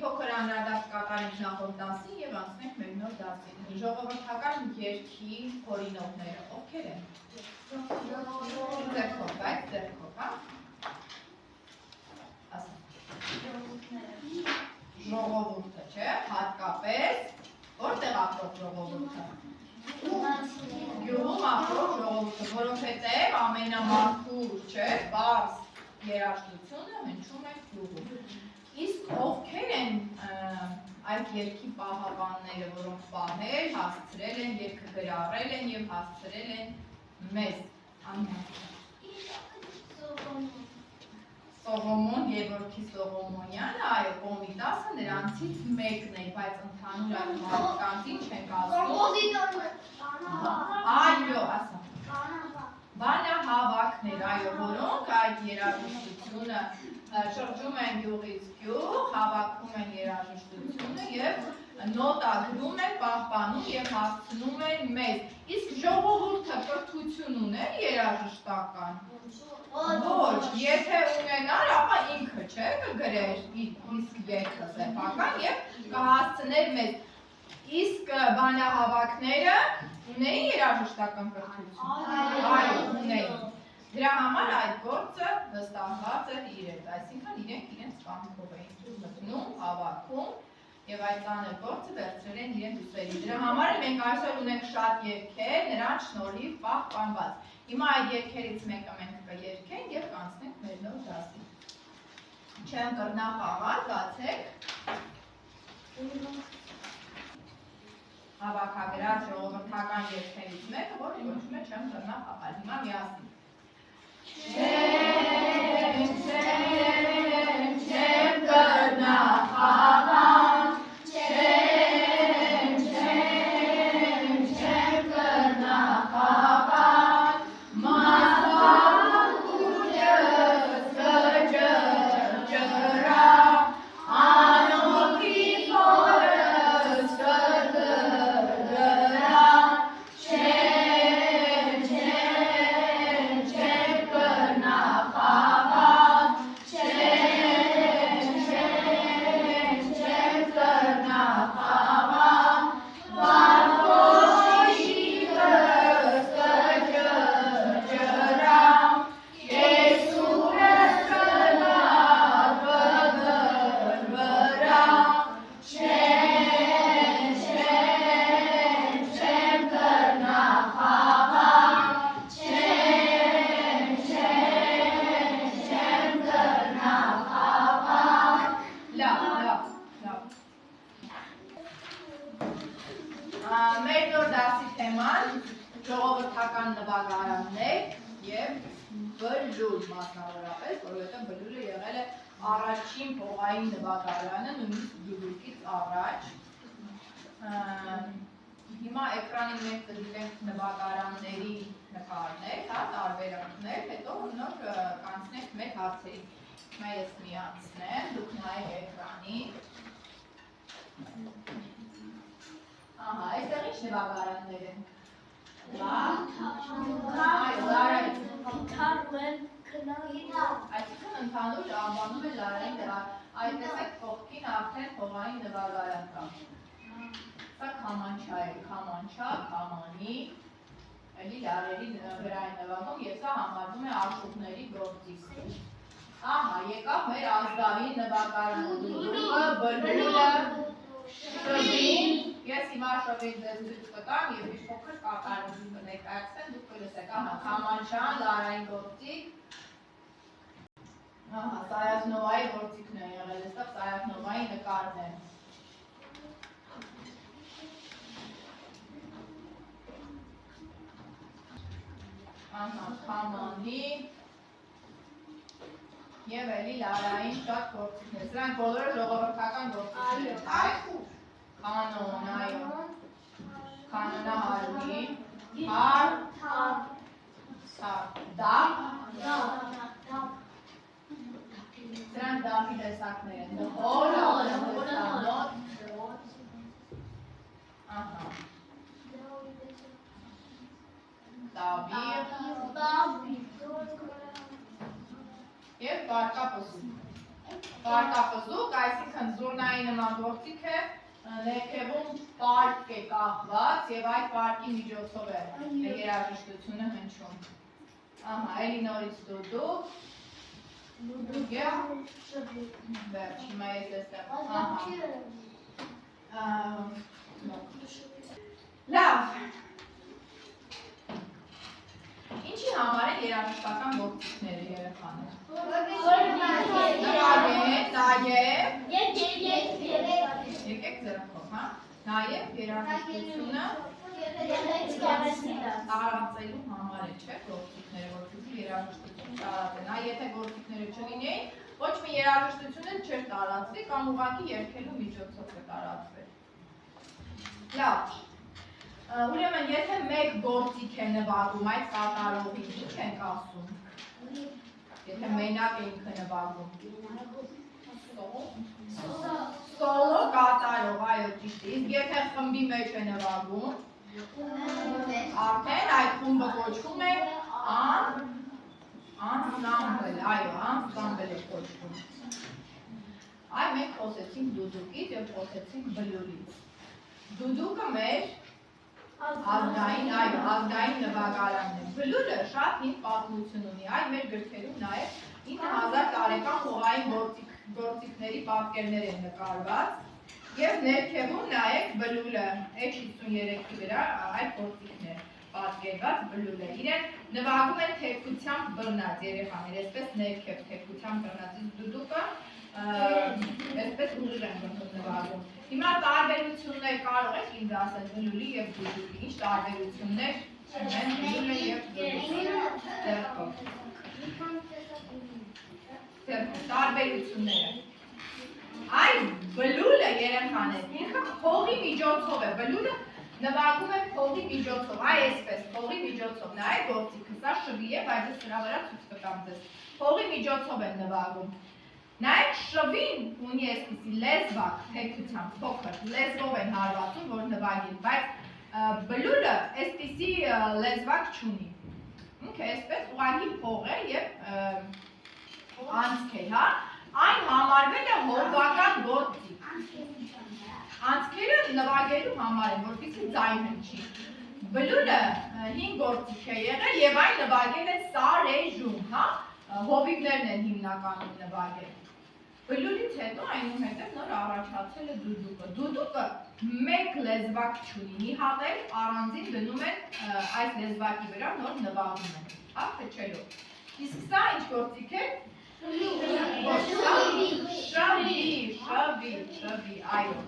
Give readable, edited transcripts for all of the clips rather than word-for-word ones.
փոքր անդրադարձ կատարենք նախորդ դասին եւ անցնենք մեր նոր դասին։ Ժողովրդական երգի օրինակները ովքեր են։ Ձերքով, բայց ձերքով, հա։ Ասա։ Ժողովուրդը, չէ՞, հատկապես որտեղ ապրող ժողովուրդը։ Գյուղում ապրող ժողովուրդը, որովհետեւ ամենամարդուր, չէ, բարձ երաժշտությունը հնչում է գյուղում։ Իսկ ովքեր են այդ երգի պահապանները, որոնք պահել, հասցրել են, երգը գրառել են եւ հասցրել են մեզ։ Սողոմոն Գևորգի Սողոմոնյանը, այո, Կոմիտասը նրանցից մեկն է, բայց ընդհանուր այդ մարդկանցին չենք ասում։ Այո, ասա։ Բանահավաքներ, այո, որոնք այդ երաժշտությունը շրջում են գյուղից գյուղ, հավաքում են երաժշտությունը եւ նոտագրում են, պահպանում եւ հասցնում են մեզ։ Իսկ ժողովուրդը կրթություն ուներ երաժշտական։ Ոչ, եթե ունենար, ապա ինքը չէ կգրեր իսկ երգը սեփական եւ կհասցներ մեզ։ Իսկ բանահավաքները ունեին երաժշտական կրթություն։ Այո, ունեին։ Դրա համար այդ գործը վստահված էր իրենց, այսինքն իրենք իրենց կամքով էին մտնում, հավաքում եւ այդ ծանր գործը վերցրել են իրենց ուսերի։ Դրա համար մենք այսօր ունենք շատ երգեր, նրանց շնորհիվ պահպանված։ Հիմա այդ երգերից մեկը մենք կերգենք եւ կանցնենք մեր նոր դասին։ Չեմ կրնա խաղալ, բացեք։ Հավաքագրած ժողովրդական երգերից մեկը, որը կոչվում է Չեմ կրնա խաղալ։ Հիմա միասին։ Չեմ կրնա խաղալ, չեմ կրնա խաղալ, մազվակուրջս կջրջրա, անոքի փորս կգրգրա, չեմ կրնա խաղալ, չեմ կրնա խաղալ, վարվոշիկս կջրջրա, կեսուրս կնա կգրգրա, չեմ կրնա խաղալ, չեմ կրնա խաղալ։ Լավ։ Մեր նոր դասի թեման ժողովրդական նվագարաններ եւ բլուր մասնավորապես, որովհետեւ բլուրը եղել է առաջին փողային նվագարանը, նույնիսկ Գյումրուկից առաջ։ Հիմա էկրանին մենք կդիտենք նվագարանների նկարներ, հա, տարբերակներ, հետո նոր կանցնենք մեր հարցերին։ Հիմա ես միացնեմ, դուք նայեք էկրանին։ Ահա, այստեղ ինչ նվագարաններ են։ Այսինքն ընդհանուր անվանում է Լարային նվագարան։ Այդ տեսեք կողքին արդեն փողային նվագարան կա։ Սա քամանչա է, քամանչա, քամանի, էլի լարերի վրա են նվագում եւ սա համարվում է աշուկների գործիք։ Ահա, եկավ մեր ազգային նվագարանը, բլուրը, շվին, ես հիմա շվին ձեզ ցույց կտամ եւ մի փոքր կատարում կներկայացնեմ, դուք կլսեք, ահա, քամանչան, լարային գործիք։ Ահա, Սայաթնովայի գործիքն է եղել, այստեղ Սայաթնովայի նկարն է։ Ահա, քամանի եւ էլի լարային շատ գործիքներ։ Սրանք բոլորը ժողովրդական գործիքներ են, այ։ Կանոն, այո։ Կանոնահարույ, հար, դափ, սրանք դափի տեսակներ են, նոտ, ահա, տաբիր եւ բարկապզուկ։ Բարկապզուկ, այսինքն զուռնային նման գործիք է, ներքևում պարկ է կախված և այդ պարկի միջոցով է երաժշտությունը հնչում։ Ահա, էլի նորից դուդուկ և վերջ, հիմա ես էստեղ, լավ, ինչի համար են երաժշտական գործիքները երեխաներ։ Եկեք ձեռքով, հա, նաև երաժշտությունը տարածելու համար է, չէ, գործիքները, որպեսզի երաժշտություն տարածեն։ Այ եթե գործիքները չլինեին, ոչ մի երաժշտություն էլ չէր տարածվի կամ ուղղակի երգելու միջոցով կտարածվեր։ Լավ, ուրեմն եթե մեկ գործիք է նվագում այդ կատարողին, ինչ ենք ասում։ Եթե մենակ է ինքը նվագում։ Սոլո կատարող, այո, ճիշտ է։ Իսկ եթե խմբի մեջ է նվագում, արդեն այդ խումբը կոչվում է անսամբլ, այո, անսամբլ է կոչվում։ Այ մենք խոսեցինք դուդուկից և խոսեցինք բլուրից։ Դուդուկը մեր ազգային, այո, ազգային նվագարանն է։ Բլուրը շատ հին պատմություն ունի, այ մեր գրքերում նաև 9000 տարեկան հողային գործիքների պատկերներ են նկարված և ներքևում նայեք բլուրը H53-ի վրա այդ գործիքն է պատկերված բլուրը։ Իրեն նվագում են թեքությամբ բռնած երեխաներ, այսպես ներքև թեքությամբ բռնած դուդուկը, այսպես ուժ են նվագում։ Հիմա տարբերություններ կարող եք ինձ ասել բլուրի և դուդուկի, ինչ տարբերություններ են բլուրը և դուդուկի։ Տարբերությունները։ Այ բլուրը երեխաներ, ինքը փողի միջոցով է, բլուրը նվագում է փողի միջոցով, այ այսպես, փողի միջոցով, նայեք գործիքը, սա շվի է, բայց ես սրա վրա ցույց կտամ ձեզ, փողի միջոցով են նվագում։ Նայեք շվին ունի այսպիսի լեզվակ, թեքությամբ, փոքր, լեզվով են հարվածում, որ նվագին, բայց բլուրը այսպիսի լեզվակ չունի։ Ինքը այսպես ուղղակի փող է և անցք է, հա։ Այն համարվել է հովվական գործիք։ Անցքերը նվագելու համար են, որպեսզի ձայն հնչի։ Բլուրը հին գործիք է եղել և այն նվագել է սարեժում, հա, հովիվներն են հիմնականում նվագել։ Բլուրից հետո այնուհետև նոր առաջացել է դուդուկը։ Դուդուկը մեկ լեզվակ չունի, մի հատ էլ առանձին դնում են այս լեզվակի վրա նոր նվագում են, հա, փչելով։ Իսկ սա ինչ գործիք է։ Շվի, այո։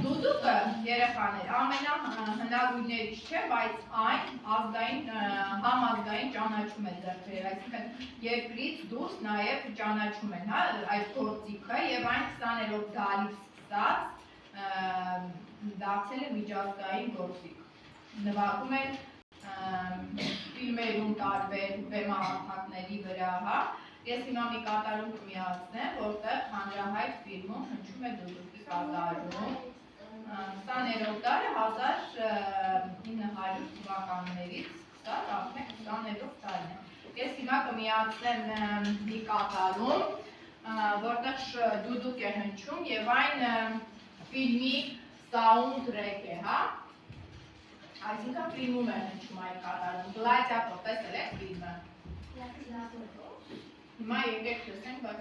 Դուդուկը երեխաներ ամենահնագույններից չէ, բայց այն համազգային ճանաչում է ձեռք բերել, այսինքն երկրից դուրս նաև ճանաչում են այդ գործիքը և այն 20-րդ դարից սկսած դարձել է միջազգային գործիք։ Նվագում են ֆիլմերում տարբեր բեմահարթակների վրա, հա։ Ես հիմա մի կատարում կմիացնեմ, որտեղ հանրահայտ ֆիլմում հնչում է դուդուկի կատարում։ 20-րդ դարը 1900 թվականներից սկսած արդեն 20-րդ դարն է։ Ես հիմա կմիացնեմ մի կատարում, որտեղ դուդուկ է հնչում և այն ֆիլմի սաունդթրեք է, հա։ Այսինքն ֆիլմում է հնչում այդ կատարում, գլադիատոր, տեսել եք ֆիլմը։ Հիմա եկեք տեսենք, բայց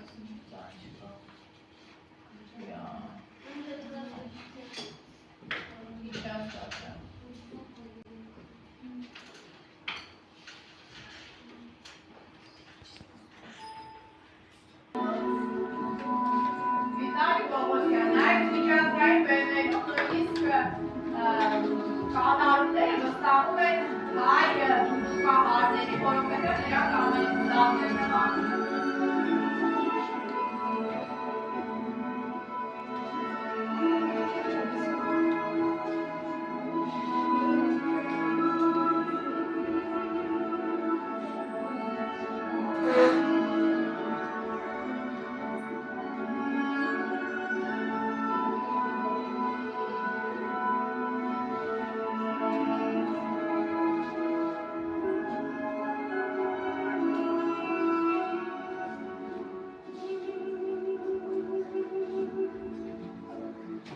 Վիտալի Պողոսյան, այդ միջազգային բեմերում նույնիսկ կատարումները վստահում են հայ դուդուկահարների, որովհետև նրանք ամենից լավն են նվագում։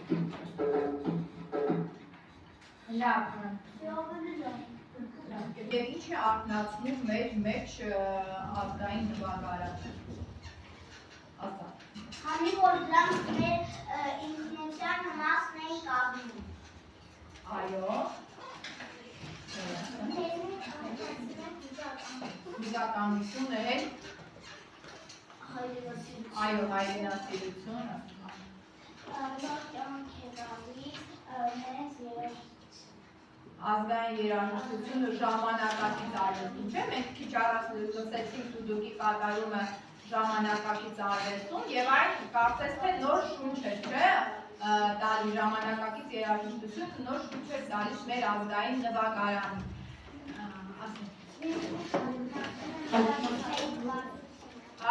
Լավ։ Եվ ինչ է արտնացնում մեր մեջ ազգային նվագարանը։ Ասա։ Քանի որ դրանք մեր ինքնության մասն են կազմում։ Այո։ Վիզականություն էլ։ Այո, հայրենասիրությունը։ Ազգային երաժշտությունը ժամանակակից արվեստում չէ, մենք քիչ առաջ լսեցինք Սուդուկի կատարումը ժամանակակից արվեստում եւ այն կարծես թե նոր շունչ է, չէ, տալի ժամանակակից երաժշտությունը նոր շունչ է տալիս մեր ազգային նվագարանին։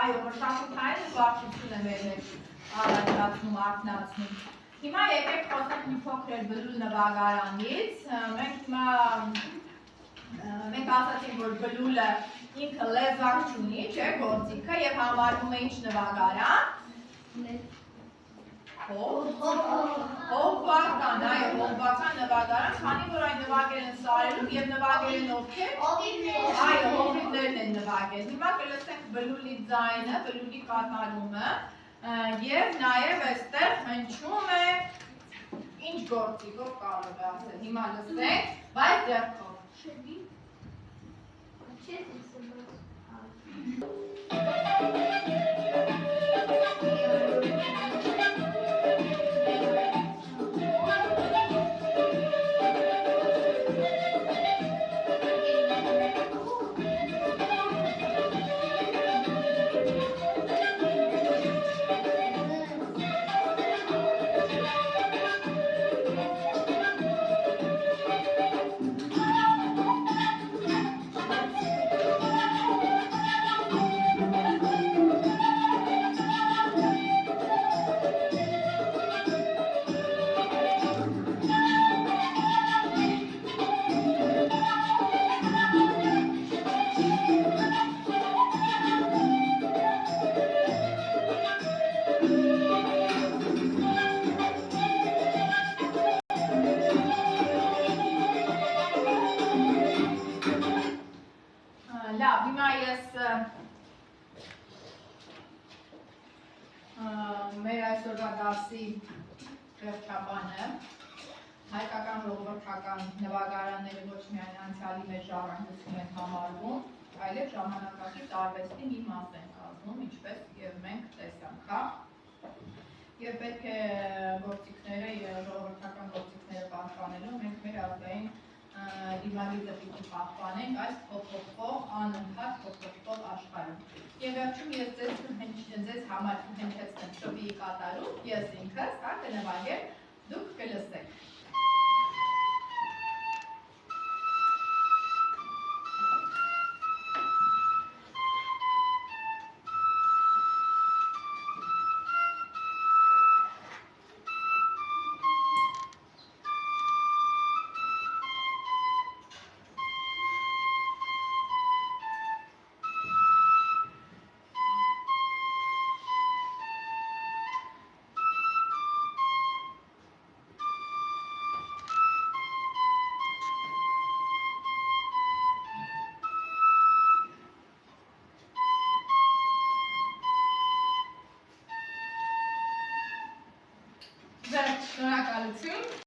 Այո, մշակութային զվարճությունը մեր մեջ առաջացնում, արտնացնում։ Հիմա եկեք խոսենք մի փոքր բլուլ նվագարանից, մենք ասացինք, որ բլուլը ինքը լեզվակ չունի, չէ, գործիքը եւ համարվում է ինչ նվագարան։ Հողբական, այո, հողբական նվագարան, քանի որ այն նվագել են սարերում եւ նվագել են ովքեր։ Այո, հովիվներն են նվագել։ Հիմա կլսենք բլուլի ձայնը, բլուլի կատարումը եւ նաեւ այստեղ հնչում է ինչ գործիքով կարող է ասել։ Հիմա լսենք, բայց ձեռքով։ Լավ, հիմա ես մեր այսօրվա դասի վերջաբանը հայկական ժողովրդական նվագարանները ոչ միայն անցյալի մեր ժառանգություն են համարվում, այլև ժամանակակից արվեստի մի մաս են կազմում, ինչպես եւ մենք տեսանք, հա։ Եվ պետք է գործիքները, ժողովրդական գործիքները պահպանելու, մենք մեր ազգային դիմագիծը պիտի պահպանենք այս փոփոխվող, անընդհատ փոփոխվող աշխարհում։ Եվ վերջում ես ձեզ համար հնչեցնեմ շվիի կատարում, ես ինքս, հա, կնվագեմ, դուք կլսեք։ Շնորհակալություն։